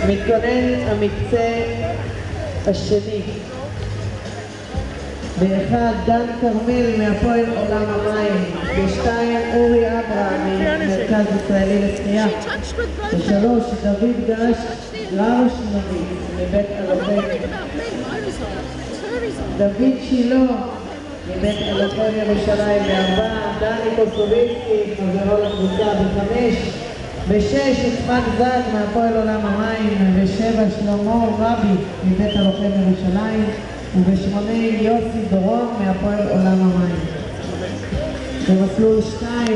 מתכונן המקצה השני. באחד דן כרמל מהפועל עולם המים, בשתיים אורי אברהם ממרכז ישראלי לשחייה, בשלוש דוד גש ראושנובי מבית הלוחם, דוד שילה מבית הלוחם ירושלים, בארבע דני קוסוביצקי חברו לקבוצה, בחמש בשש יצחק זק מהפועל עולם המים, בשבע שלמה רבי מבית הלוחם ירושלים, ובשמונה יוסי דורון מהפועל עולם המים. במסלול 2